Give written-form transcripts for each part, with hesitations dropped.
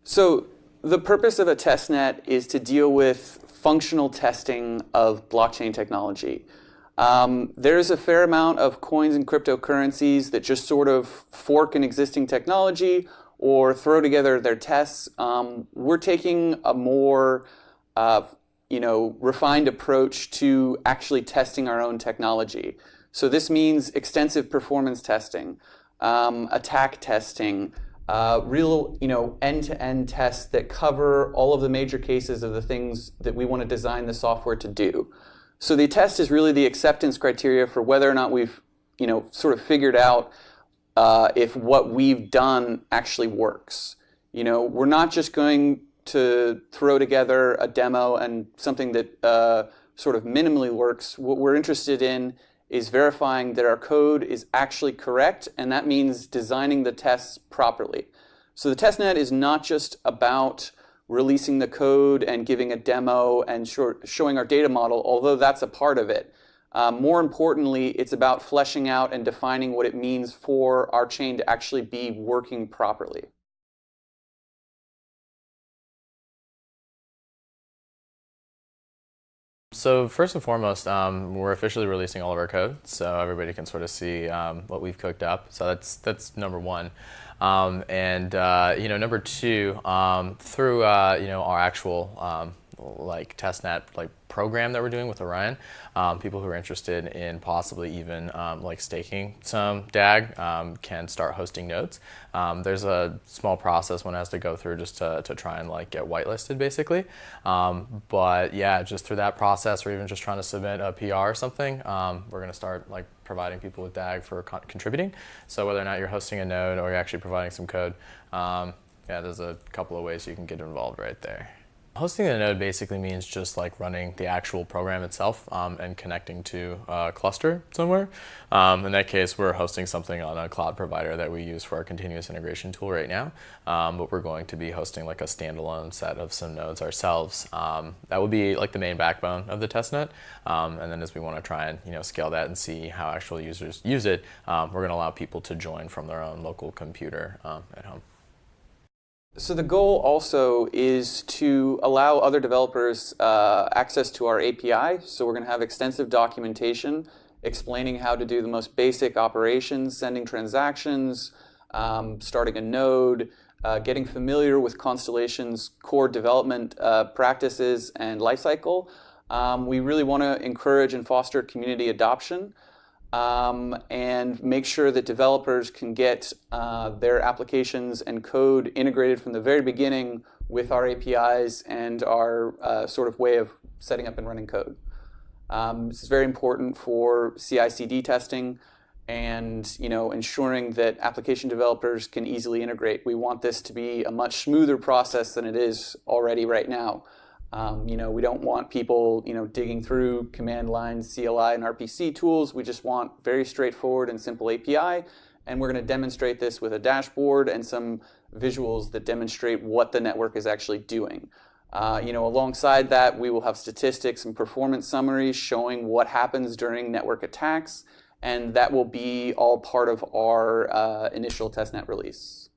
So the purpose of a testnet is to deal with functional testing of blockchain technology. There's a fair amount of coins and cryptocurrencies that just sort of fork an existing technology or throw together their tests. We're taking a more refined approach to actually testing our own technology. So this means extensive performance testing, attack testing, real end-to-end tests that cover all of the major cases of the things that we want to design the software to do. So the test is really the acceptance criteria for whether or not we've sort of figured out if what we've done actually works. We're not just going to throw together a demo and something that sort of minimally works. What we're interested in is verifying that our code is actually correct, and that means designing the tests properly. So the testnet is not just about releasing the code and giving a demo and showing our data model, although that's a part of it. More importantly, it's about fleshing out and defining what it means for our chain to actually be working properly. So first and foremost, we're officially releasing all of our code, so everybody can sort of see what we've cooked up. So that's number one. Number two, through our actual testnet program that we're doing with Orion, people who are interested in possibly even staking some DAG can start hosting nodes. There's a small process one has to go through just to try and get whitelisted basically. But yeah, just through that process, or even just trying to submit a PR or something, we're going to start providing people with DAG for contributing. So whether or not you're hosting a node or you're actually providing some code, yeah, there's a couple of ways you can get involved right there. Hosting a node basically means just running the actual program itself and connecting to a cluster somewhere. In that case, we're hosting something on a cloud provider that we use for our continuous integration tool right now. But we're going to be hosting a standalone set of some nodes ourselves. That would be the main backbone of the testnet. And then as we want to try and scale that and see how actual users use it, we're going to allow people to join from their own local computer at home. So the goal also is to allow other developers access to our API. So we're going to have extensive documentation explaining how to do the most basic operations, sending transactions, starting a node, getting familiar with Constellation's core development practices and lifecycle. We really want to encourage and foster community adoption. And make sure that developers can get their applications and code integrated from the very beginning with our APIs and our sort of way of setting up and running code. This is very important for CI/CD testing and ensuring that application developers can easily integrate. We want this to be a much smoother process than it is already right now. We don't want people, digging through command line, CLI, and RPC tools. We just want very straightforward and simple API. And we're going to demonstrate this with a dashboard and some visuals that demonstrate what the network is actually doing. Alongside that, we will have statistics and performance summaries showing what happens during network attacks. And that will be all part of our initial testnet release.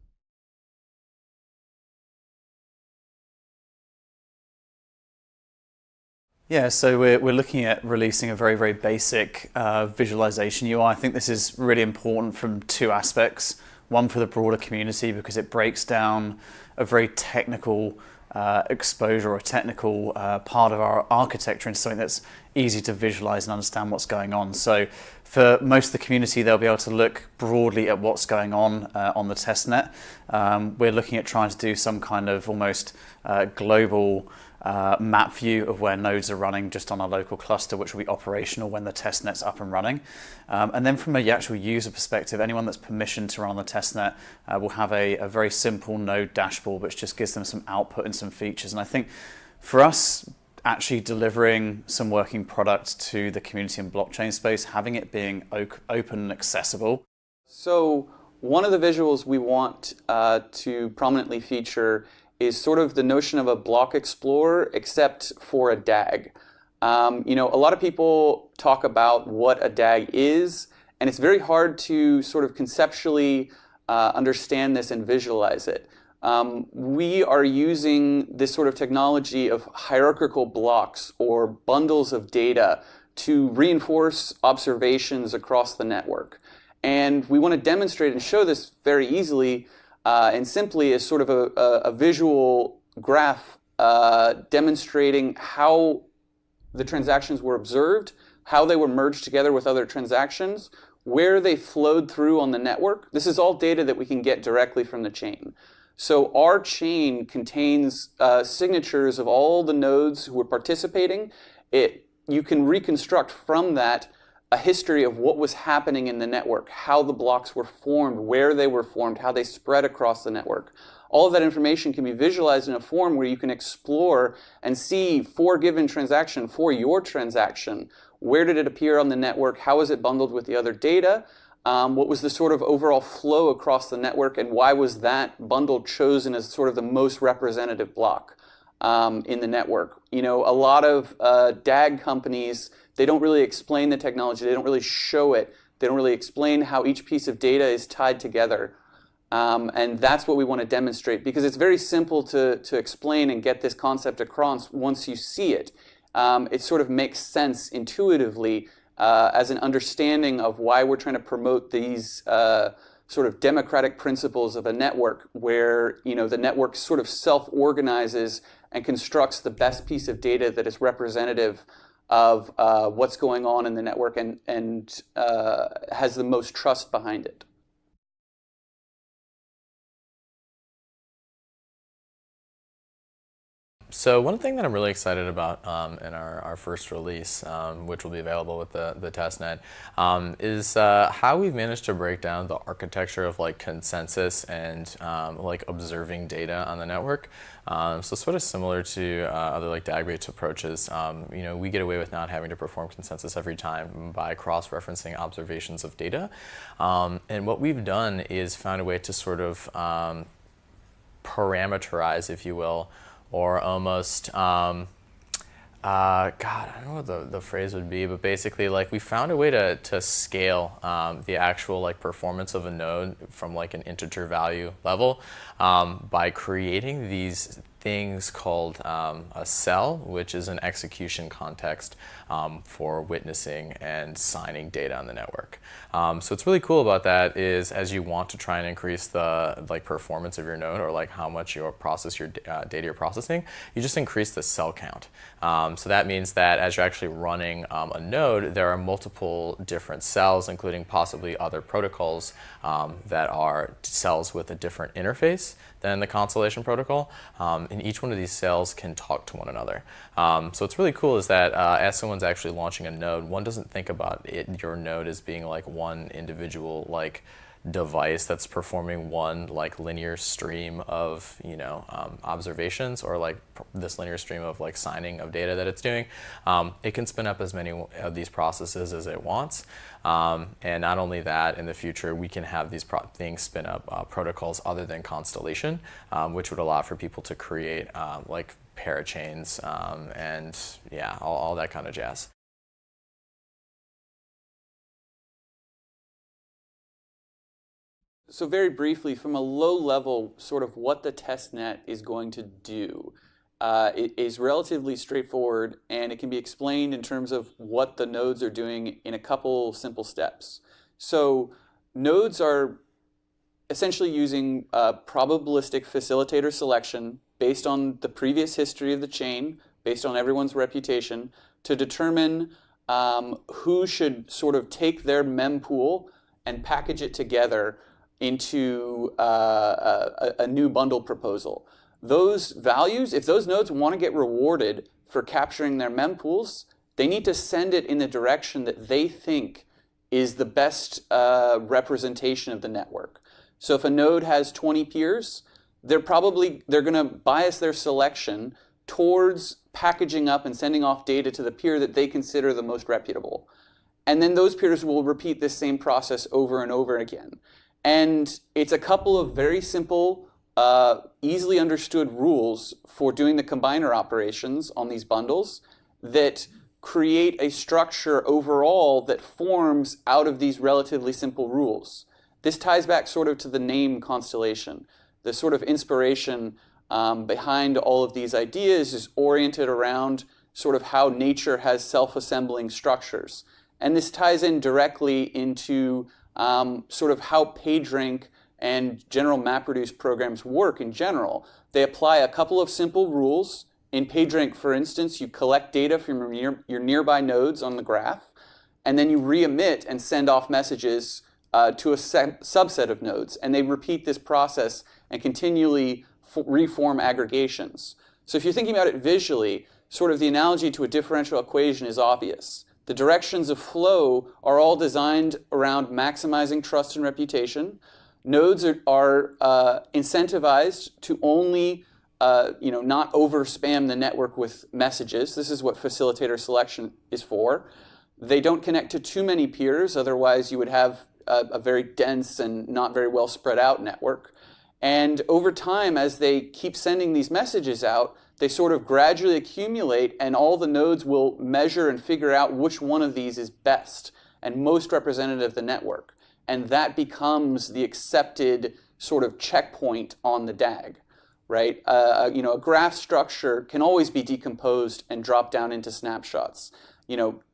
Yeah, so we're looking at releasing a very, very basic visualization UI. I think this is really important from two aspects. One, for the broader community, because it breaks down a very technical exposure or a technical part of our architecture into something that's easy to visualize and understand what's going on. So for most of the community, they'll be able to look broadly at what's going on the testnet. We're looking at trying to do some kind of almost global map view of where nodes are running just on a local cluster, which will be operational when the testnet's up and running. And then from a actual user perspective, anyone that's permissioned to run on the testnet will have a very simple node dashboard, which just gives them some output and some features. And I think for us, actually delivering some working product to the community and blockchain space, having it being open and accessible. So one of the visuals we want to prominently feature is sort of the notion of a block explorer, except for a DAG. A lot of people talk about what a DAG is, and it's very hard to sort of conceptually understand this and visualize it. We are using this sort of technology of hierarchical blocks or bundles of data to reinforce observations across the network. And we want to demonstrate and show this very easily and simply as sort of a visual graph demonstrating how the transactions were observed, how they were merged together with other transactions, where they flowed through on the network. This is all data that we can get directly from the chain. So our chain contains signatures of all the nodes who were participating. You can reconstruct from that a history of what was happening in the network, how the blocks were formed, where they were formed, how they spread across the network. All of that information can be visualized in a form where you can explore and see for a given transaction, for your transaction, where did it appear on the network, how is it bundled with the other data, what was the sort of overall flow across the network, and why was that bundle chosen as sort of the most representative block in the network. You know, a lot of DAG companies, they don't really explain the technology, they don't really show it, they don't really explain how each piece of data is tied together. And that's what we want to demonstrate, because it's very simple to explain and get this concept across once you see it. It sort of makes sense intuitively as an understanding of why we're trying to promote these sort of democratic principles of a network where, you know, the network sort of self-organizes and constructs the best piece of data that is representative of what's going on in the network and has the most trust behind it. So one thing that I'm really excited about in our first release, which will be available with the testnet, is how we've managed to break down the architecture of like consensus and like observing data on the network. So sort of similar to other like DAG-based approaches, you know, we get away with not having to perform consensus every time by cross-referencing observations of data. And what we've done is found a way to sort of parameterize, if you will, or almost, God, I don't know what the phrase would be, but basically, like, we found a way to scale the actual like performance of a node from like an integer value level by creating these things called a cell, which is an execution context for witnessing and signing data on the network. So what's really cool about that is, as you want to try and increase the like performance of your node, or like how much your data you're processing, you just increase the cell count. So that means that as you're actually running a node, there are multiple different cells, including possibly other protocols that are cells with a different interface than the Constellation protocol. And each one of these cells can talk to one another. So what's really cool is that as someone's actually launching a node, one doesn't think about your node as being like one individual like device that's performing one like linear stream of, you know, observations, or like this linear stream of like signing of data that it's doing. It can spin up as many of these processes as it wants. And not only that, in the future, we can have these things spin up protocols other than Constellation, which would allow for people to create like parachains and yeah, all that kind of jazz. So very briefly, from a low level, sort of what the testnet is going to do. It is relatively straightforward, and it can be explained in terms of what the nodes are doing in a couple simple steps. So nodes are essentially using probabilistic facilitator selection based on the previous history of the chain, based on everyone's reputation, to determine who should sort of take their mempool and package it together into a new bundle proposal. Those values, if those nodes want to get rewarded for capturing their mempools, they need to send it in the direction that they think is the best representation of the network. So if a node has 20 peers, they're going to bias their selection towards packaging up and sending off data to the peer that they consider the most reputable. And then those peers will repeat this same process over and over again. And it's a couple of very simple, easily understood rules for doing the combiner operations on these bundles that create a structure overall that forms out of these relatively simple rules. This ties back sort of to the name Constellation. the sort of inspiration behind all of these ideas is oriented around sort of how nature has self-assembling structures. And this ties in directly into sort of how PageRank and general MapReduce programs work in general. They apply a couple of simple rules. In PageRank, for instance, you collect data from your nearby nodes on the graph, and then you re-emit and send off messages to a subset of nodes. And they repeat this process and continually reform aggregations. So if you're thinking about it visually, sort of the analogy to a differential equation is obvious. The directions of flow are all designed around maximizing trust and reputation. Nodes are incentivized to only not over spam the network with messages. This is what facilitator selection is for. They don't connect to too many peers, otherwise you would have a very dense and not very well spread out network. And over time, as they keep sending these messages out, they sort of gradually accumulate, and all the nodes will measure and figure out which one of these is best and most representative of the network. And that becomes the accepted sort of checkpoint on the DAG, right? A graph structure can always be decomposed and dropped down into snapshots.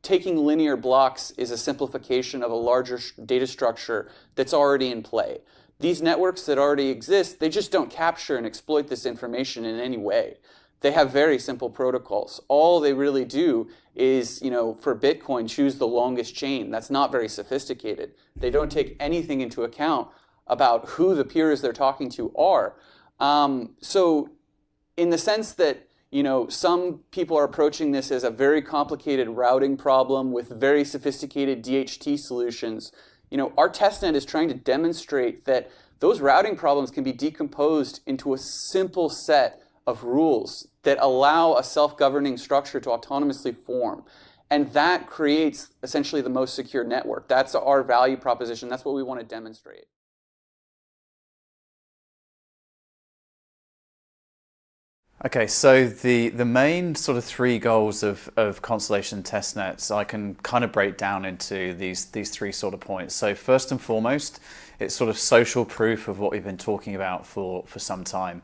Taking linear blocks is a simplification of a larger data structure that's already in play. These networks that already exist, they just don't capture and exploit this information in any way. They have very simple protocols. All they really do is, for Bitcoin, choose the longest chain. That's not very sophisticated. They don't take anything into account about who the peers they're talking to are. So in the sense that, some people are approaching this as a very complicated routing problem with very sophisticated DHT solutions, our testnet is trying to demonstrate that those routing problems can be decomposed into a simple set of rules that allow a self-governing structure to autonomously form. And that creates essentially the most secure network. That's our value proposition. That's what we want to demonstrate. Okay, so the main sort of three goals of Constellation testnets I can kind of break down into these three sort of points. So first and foremost, it's sort of social proof of what we've been talking about for some time.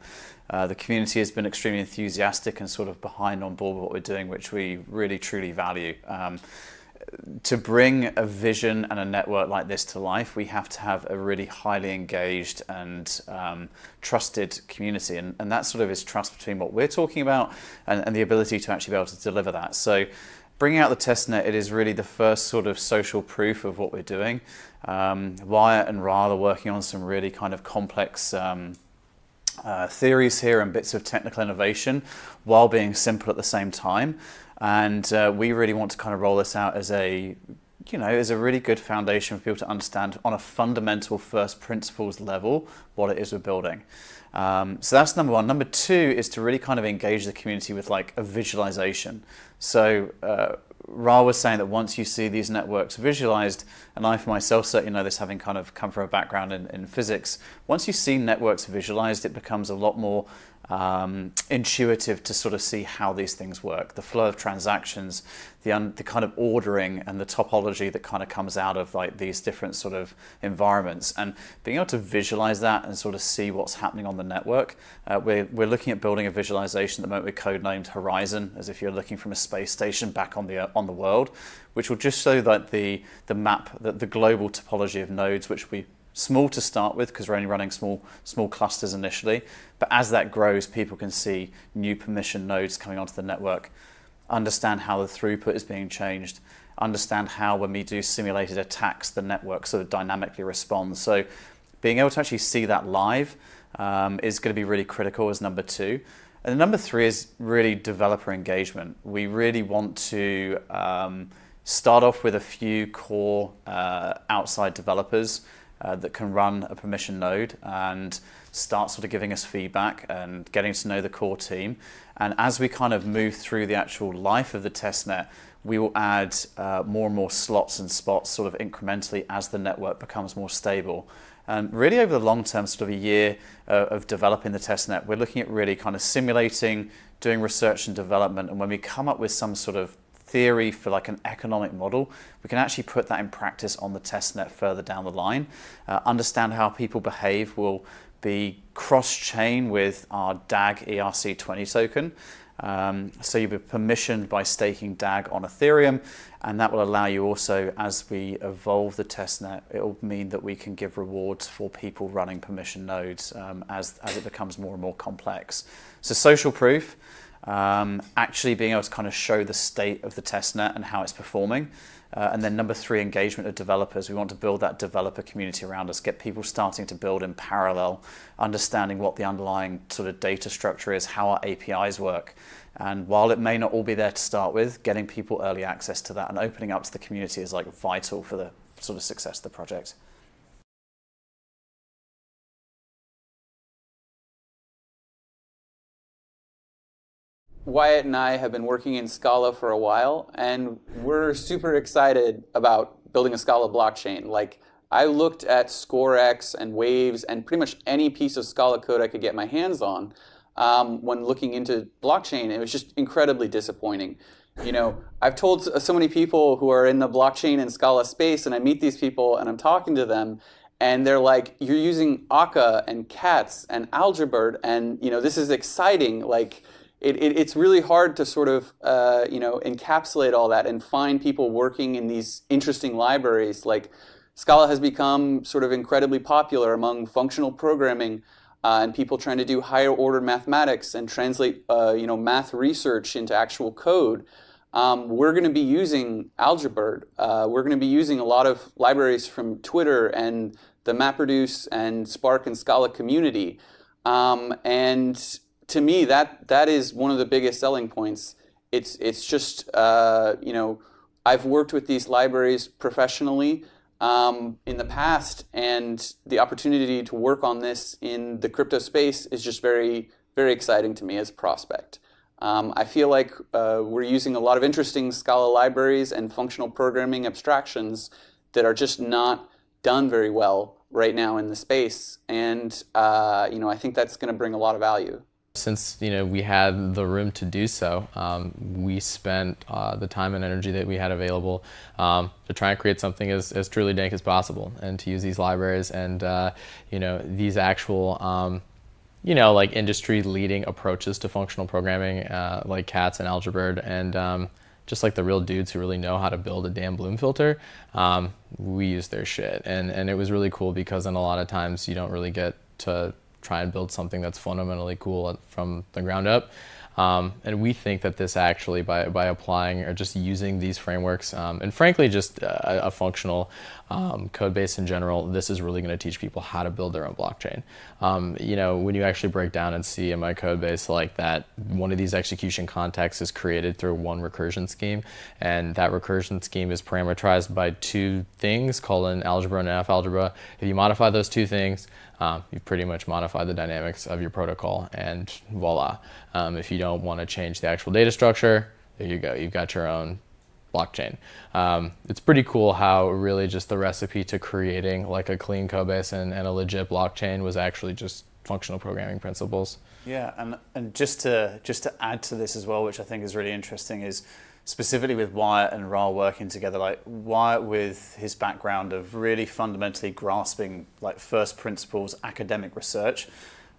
The community has been extremely enthusiastic and sort of behind on board with what we're doing, which we really truly value. To bring a vision and a network like this to life, we have to have a really highly engaged and trusted community. And that sort of is trust between what we're talking about and the ability to actually be able to deliver that. So bringing out the testnet, it is really the first sort of social proof of what we're doing. Wyatt and Ra are working on some really kind of complex theories here and bits of technical innovation while being simple at the same time. And we really want to kind of roll this out as a really good foundation for people to understand on a fundamental first principles level what it is we're building. So that's number one. Number two is to really kind of engage the community with like a visualization. So Ra was saying that once you see these networks visualized, and I for myself certainly know this having kind of come from a background in physics, once you see networks visualized, it becomes a lot more intuitive to sort of see how these things work, the flow of transactions, the kind of ordering and the topology that kind of comes out of like these different sort of environments, and being able to visualize that and sort of see what's happening on the network. We're looking at building a visualization at the moment we codenamed Horizon, as if you're looking from a space station back on the world, which will just show that the map, the global topology of nodes, which we small to start with because we're only running small clusters initially, but as that grows, people can see new permission nodes coming onto the network, understand how the throughput is being changed, understand how when we do simulated attacks, the network sort of dynamically responds. So being able to actually see that live is going to be really critical as number two. And number three is really developer engagement. We really want to start off with a few core outside developers that can run a permission node and start sort of giving us feedback and getting to know the core team. And as we kind of move through the actual life of the testnet, we will add more and more slots and spots sort of incrementally as the network becomes more stable. And really over the long term, sort of a year of developing the testnet, we're looking at really kind of simulating, doing research and development. And when we come up with some sort of theory for like an economic model, we can actually put that in practice on the testnet further down the line, understand how people behave. We'll be cross-chain with our DAG ERC20 token. So you'll be permissioned by staking DAG on Ethereum, and that will allow you also, as we evolve the testnet, it will mean that we can give rewards for people running permission nodes as it becomes more and more complex. So social proof, actually being able to kind of show the state of the testnet and how it's performing. And then number 3, engagement of developers. We want to build that developer community around us, get people starting to build in parallel, understanding what the underlying sort of data structure is, how our APIs work. And while it may not all be there to start with, getting people early access to that and opening up to the community is like vital for the sort of success of the project. Wyatt and I have been working in Scala for a while, and we're super excited about building a Scala blockchain. Like, I looked at ScoreX and Waves and pretty much any piece of Scala code I could get my hands on when looking into blockchain. It was just incredibly disappointing. You know, I've told so many people who are in the blockchain and Scala space, and I meet these people and I'm talking to them, and they're like, "You're using Akka and Cats and Algebird, and you know, this is exciting." Like, it's really hard to sort of encapsulate all that and find people working in these interesting libraries. Like, Scala has become sort of incredibly popular among functional programming and people trying to do higher order mathematics and translate math research into actual code. We're going to be using Algebird. We're going to be using a lot of libraries from Twitter and the MapReduce and Spark and Scala community. And to me, that is one of the biggest selling points. It's just I've worked with these libraries professionally in the past, and the opportunity to work on this in the crypto space is just very, very exciting to me as a prospect. I feel like we're using a lot of interesting Scala libraries and functional programming abstractions that are just not done very well right now in the space, and I think that's going to bring a lot of value. Since we had the room to do so, we spent the time and energy that we had available to try and create something as truly dank as possible, and to use these libraries and these actual like industry-leading approaches to functional programming, like Cats and Algebird, and just like the real dudes who really know how to build a damn Bloom filter. We use their shit, and it was really cool because in a lot of times you don't really get to try and build something that's fundamentally cool from the ground up. And we think that this actually, by applying or just using these frameworks, and frankly just a functional code base in general, this is really going to teach people how to build their own blockchain. When you actually break down and see in my code base like that, one of these execution contexts is created through one recursion scheme, and that recursion scheme is parameterized by 2 things called an algebra and an F algebra. If you modify those 2 things, you pretty much modify the dynamics of your protocol, and voila. If you don't want to change the actual data structure, there you go. You've got your own blockchain. It's pretty cool how really just the recipe to creating like a clean code base and a legit blockchain was actually just functional programming principles. Yeah, and just to add to this as well, which I think is really interesting, is specifically with Wyatt and Raul working together, like Wyatt with his background of really fundamentally grasping like first principles academic research,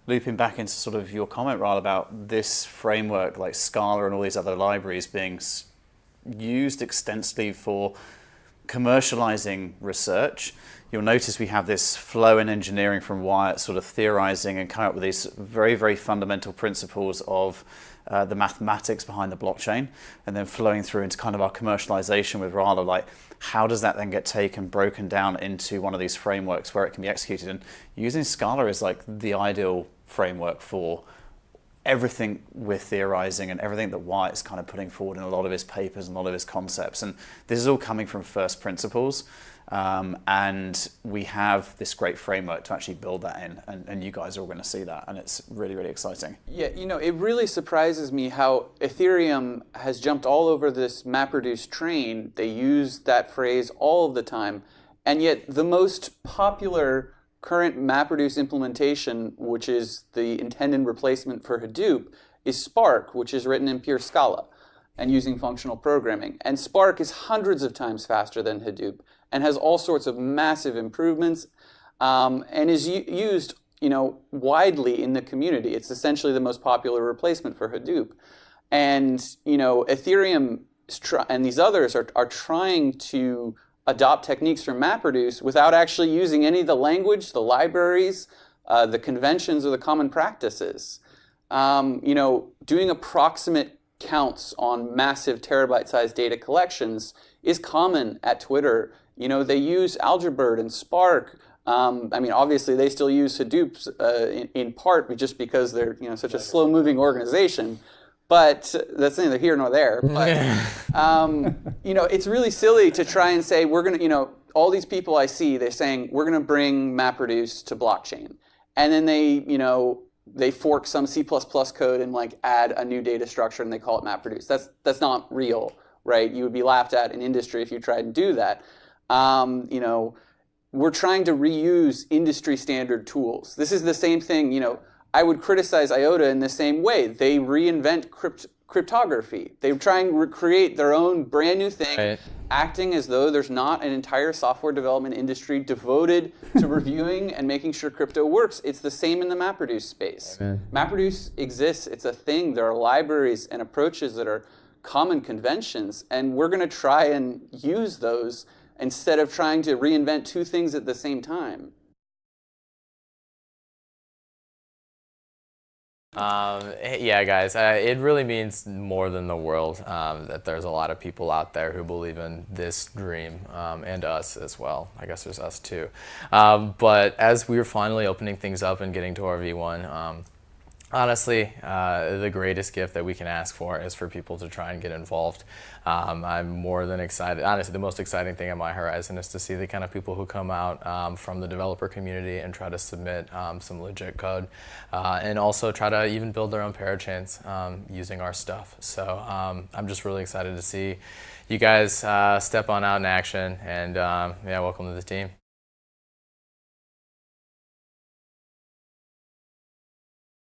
looping back into sort of your comment, Raul, about this framework like Scala and all these other libraries being used extensively for commercializing research. You'll notice we have this flow in engineering from Wyatt sort of theorizing and coming up with these very, very fundamental principles of the mathematics behind the blockchain, and then flowing through into kind of our commercialization with Rala, like how does that then get taken, broken down into one of these frameworks where it can be executed. And using Scala is like the ideal framework for everything we're theorizing and everything that Wyatt's kind of putting forward in a lot of his papers and a lot of his concepts. And this is all coming from first principles. And we have this great framework to actually build that in, and you guys are all going to see that, and it's really, really exciting. Yeah, it really surprises me how Ethereum has jumped all over this MapReduce train. They use that phrase all of the time, and yet the most popular current MapReduce implementation, which is the intended replacement for Hadoop, is Spark, which is written in pure Scala and using functional programming. And Spark is hundreds of times faster than Hadoop and has all sorts of massive improvements, and is used widely in the community. It's essentially the most popular replacement for Hadoop. And Ethereum and these others are trying to adopt techniques from MapReduce without actually using any of the language, the libraries, the conventions, or the common practices. Doing approximate counts on massive terabyte-sized data collections is common at Twitter. They use Algebird and Spark. Obviously they still use Hadoop in part just because they're such a slow-moving organization. But that's neither here nor there. But it's really silly to try and say we're gonna, all these people I see, they're saying we're gonna bring MapReduce to blockchain, and then they fork some C++ code and add a new data structure and they call it MapReduce. That's not real, right? You would be laughed at in industry if you tried to do that. We're trying to reuse industry standard tools. This is the same thing, I would criticize IOTA in the same way. They reinvent cryptography. They try and recreate their own brand new thing, right, acting as though there's not an entire software development industry devoted to reviewing and making sure crypto works. It's the same in the MapReduce space. Amen. MapReduce exists. It's a thing. There are libraries and approaches that are common conventions, and we're going to try and use those instead of trying to reinvent two things at the same time. Yeah, guys, it really means more than the world that there's a lot of people out there who believe in this dream, and us as well. I guess there's us too. But as we were finally opening things up and getting to our V1, honestly, the greatest gift that we can ask for is for people to try and get involved. I'm more than excited. Honestly, the most exciting thing on my horizon is to see the kind of people who come out from the developer community and try to submit some legit code, and also try to even build their own parachains using our stuff. So I'm just really excited to see you guys step on out in action, and yeah, welcome to the team.